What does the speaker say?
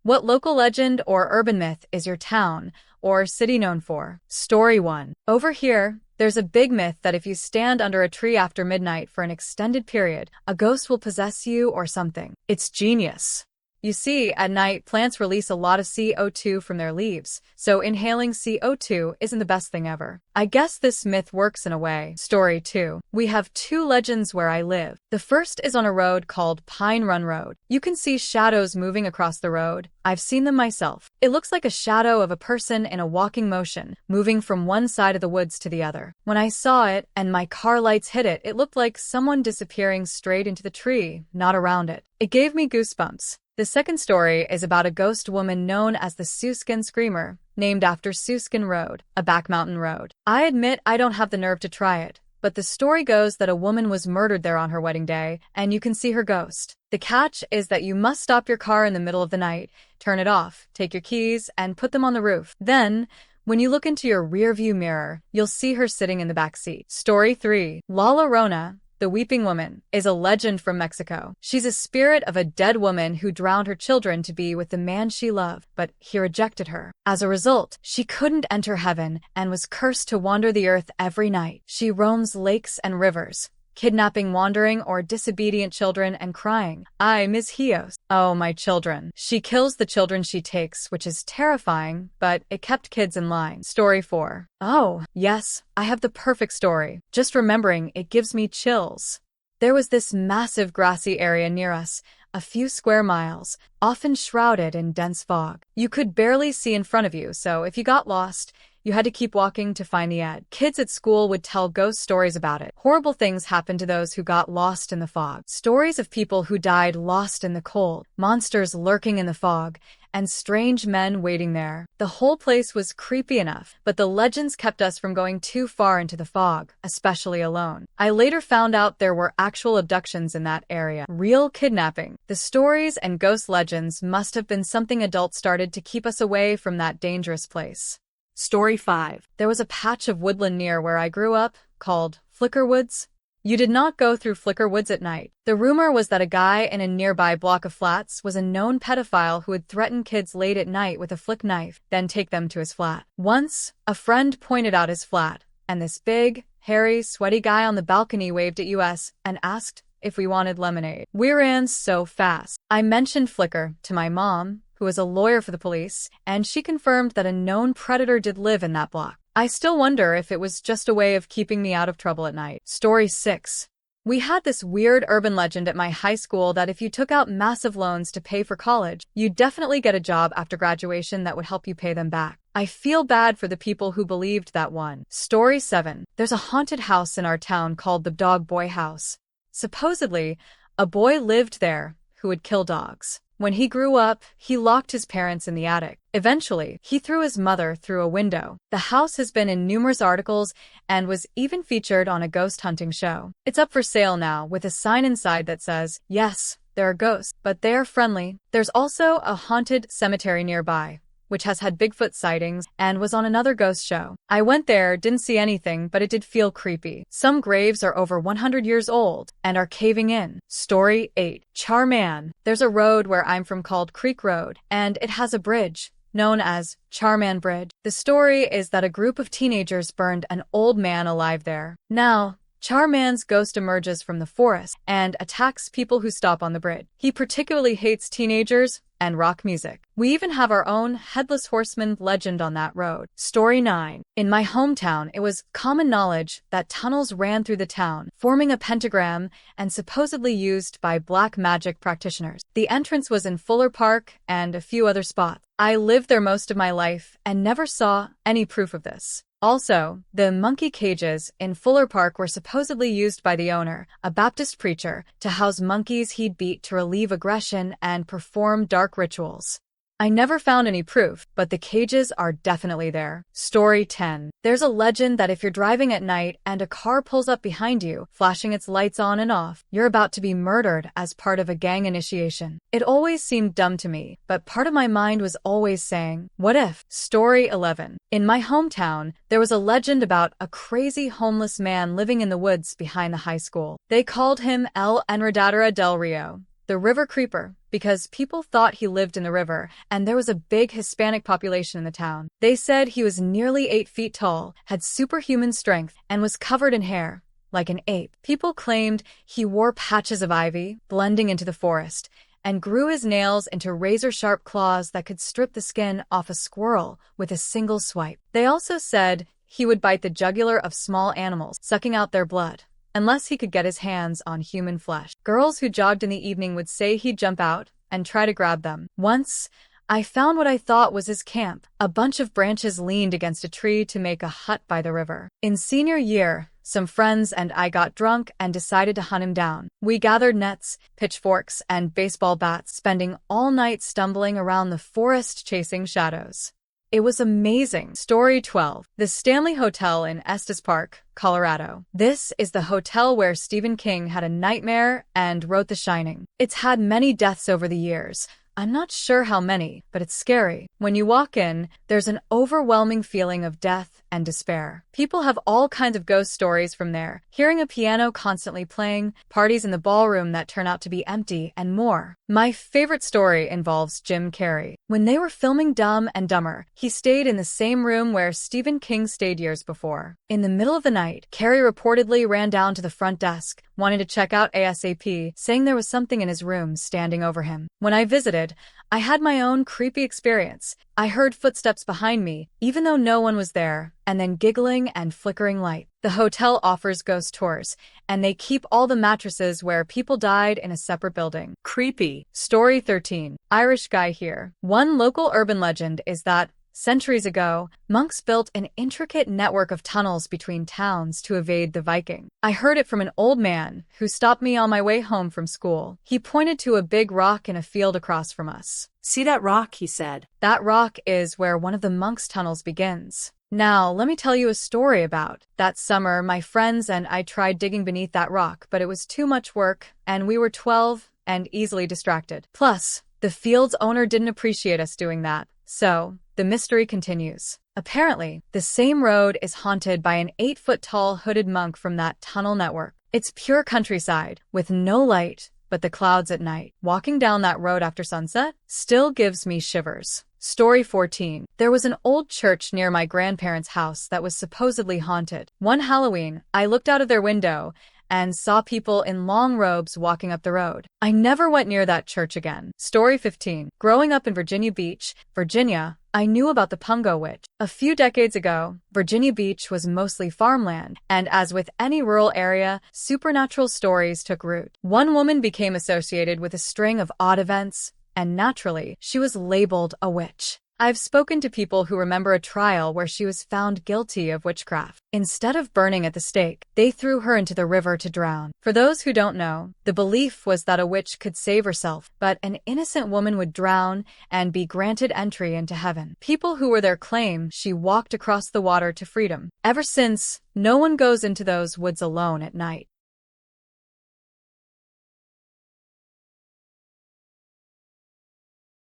What local legend or urban myth is your town or city known for? Story 1. Over here, there's a big myth that if you stand under a tree after midnight for an extended period, a ghost will possess you or something. It's genius. You see, at night, plants release a lot of CO2 from their leaves, so inhaling CO2 isn't the best thing ever. I guess this myth works in a way. Story 2. We have two legends where I live. The first is on a road called Pine Run Road. You can see shadows moving across the road. I've seen them myself. It looks like a shadow of a person in a walking motion, moving from one side of the woods to the other. When I saw it and my car lights hit it, it looked like someone disappearing straight into the tree, not around it. It gave me goosebumps. The second story is about a ghost woman known as the Suskin Screamer, named after Suskin Road, a back mountain road. I admit I don't have the nerve to try it, but the story goes that a woman was murdered there on her wedding day, and you can see her ghost. The catch is that you must stop your car in the middle of the night, turn it off, take your keys, and put them on the roof. Then, when you look into your rearview mirror, you'll see her sitting in the back seat. Story 3. La Llorona, the Weeping Woman, is a legend from Mexico. She's a spirit of a dead woman who drowned her children to be with the man she loved, but he rejected her. As a result, she couldn't enter heaven and was cursed to wander the earth every night. She roams lakes and rivers, kidnapping wandering or disobedient children and crying, "Ay, mis hijos, oh my children." She kills the children she takes, which is terrifying, but it kept kids in line. Story 4. Oh, yes, I have the perfect story. Just remembering it gives me chills. There was this massive grassy area near us, a few square miles, often shrouded in dense fog. You could barely see in front of you, so if you got lost, you had to keep walking to find the edge. Kids at school would tell ghost stories about it. Horrible things happened to those who got lost in the fog. Stories of people who died lost in the cold, monsters lurking in the fog, and strange men waiting there. The whole place was creepy enough, but the legends kept us from going too far into the fog, especially alone. I later found out there were actual abductions in that area. Real kidnapping. The stories and ghost legends must have been something adults started to keep us away from that dangerous place. Story 5. There was a patch of woodland near where I grew up, called Flicker Woods. You did not go through Flicker Woods at night. The rumor was that a guy in a nearby block of flats was a known pedophile who would threaten kids late at night with a flick knife, then take them to his flat. Once, a friend pointed out his flat, and this big, hairy, sweaty guy on the balcony waved at us and asked if we wanted lemonade. We ran so fast. I mentioned Flicker to my mom, who was a lawyer for the police, and she confirmed that a known predator did live in that block. I still wonder if it was just a way of keeping me out of trouble at night. Story 6. We had this weird urban legend at my high school that if you took out massive loans to pay for college, you'd definitely get a job after graduation that would help you pay them back. I feel bad for the people who believed that one. Story 7. There's a haunted house in our town called the Dog Boy House. Supposedly, a boy lived there who would kill dogs. When he grew up, he locked his parents in the attic. Eventually, he threw his mother through a window. The house has been in numerous articles and was even featured on a ghost hunting show. It's up for sale now with a sign inside that says, "Yes, there are ghosts, but they are friendly." There's also a haunted cemetery nearby, which has had Bigfoot sightings and was on another ghost show. I went there, didn't see anything, but it did feel creepy. Some graves are over 100 years old and are caving in. Story 8. Charman. There's a road where I'm from called Creek Road, and it has a bridge known as Charman Bridge. The story is that a group of teenagers burned an old man alive there. Now, Charman's ghost emerges from the forest and attacks people who stop on the bridge. He particularly hates teenagers and rock music. We even have our own Headless Horseman legend on that road. Story 9. In my hometown, it was common knowledge that tunnels ran through the town, forming a pentagram and supposedly used by black magic practitioners. The entrance was in Fuller Park and a few other spots. I lived there most of my life and never saw any proof of this. Also, the monkey cages in Fuller Park were supposedly used by the owner, a Baptist preacher, to house monkeys he'd beat to relieve aggression and perform dark rituals. I never found any proof, but the cages are definitely there. Story 10. There's a legend that if you're driving at night and a car pulls up behind you, flashing its lights on and off, you're about to be murdered as part of a gang initiation. It always seemed dumb to me, but part of my mind was always saying, what if? Story 11. In my hometown, there was a legend about a crazy homeless man living in the woods behind the high school. They called him El Enredadera del Rio, the river creeper, because people thought he lived in the river, and there was a big Hispanic population in the town. They said he was nearly 8 feet tall, had superhuman strength, and was covered in hair, like an ape. People claimed he wore patches of ivy, blending into the forest, and grew his nails into razor-sharp claws that could strip the skin off a squirrel with a single swipe. They also said he would bite the jugular of small animals, sucking out their blood, unless he could get his hands on human flesh. Girls who jogged in the evening would say he'd jump out and try to grab them. Once, I found what I thought was his camp. A bunch of branches leaned against a tree to make a hut by the river. In senior year, some friends and I got drunk and decided to hunt him down. We gathered nets, pitchforks, and baseball bats, spending all night stumbling around the forest chasing shadows. It was amazing. Story 12. The Stanley Hotel in Estes Park, Colorado. This is the hotel where Stephen King had a nightmare and wrote The Shining. It's had many deaths over the years. I'm not sure how many, but it's scary. When you walk in, there's an overwhelming feeling of death and despair. People have all kinds of ghost stories from there, hearing a piano constantly playing, parties in the ballroom that turn out to be empty, and more. My favorite story involves Jim Carrey. When they were filming Dumb and Dumber, he stayed in the same room where Stephen King stayed years before. In the middle of the night, Carrey reportedly ran down to the front desk, wanting to check out ASAP, saying there was something in his room standing over him. When I visited, I had my own creepy experience. I heard footsteps behind me, even though no one was there, and then giggling and flickering light. The hotel offers ghost tours, and they keep all the mattresses where people died in a separate building. Creepy. Story 13. Irish guy here. One local urban legend is that, centuries ago, monks built an intricate network of tunnels between towns to evade the Viking. I heard it from an old man who stopped me on my way home from school. He pointed to a big rock in a field across from us. "See that rock," he said. That rock is where one of the monks' tunnels begins. Now, let me tell you a story about that summer. My friends and I tried digging beneath that rock, but it was too much work, and we were 12 and easily distracted. Plus, the field's owner didn't appreciate us doing that. So, the mystery continues. Apparently, the same road is haunted by an 8-foot-tall hooded monk from that tunnel network. It's pure countryside, with no light but the clouds at night. Walking down that road after sunset still gives me shivers. Story 14. There was an old church near my grandparents' house that was supposedly haunted. One Halloween, I looked out of their window and saw people in long robes walking up the road. I never went near that church again. Story 15. Growing up in Virginia Beach, Virginia, I knew about the Pungo Witch. A few decades ago, Virginia Beach was mostly farmland, and as with any rural area, supernatural stories took root. One woman became associated with a string of odd events, and naturally, she was labeled a witch. I've spoken to people who remember a trial where she was found guilty of witchcraft. Instead of burning at the stake, they threw her into the river to drown. For those who don't know, the belief was that a witch could save herself, but an innocent woman would drown and be granted entry into heaven. People who were there claim she walked across the water to freedom. Ever since, no one goes into those woods alone at night.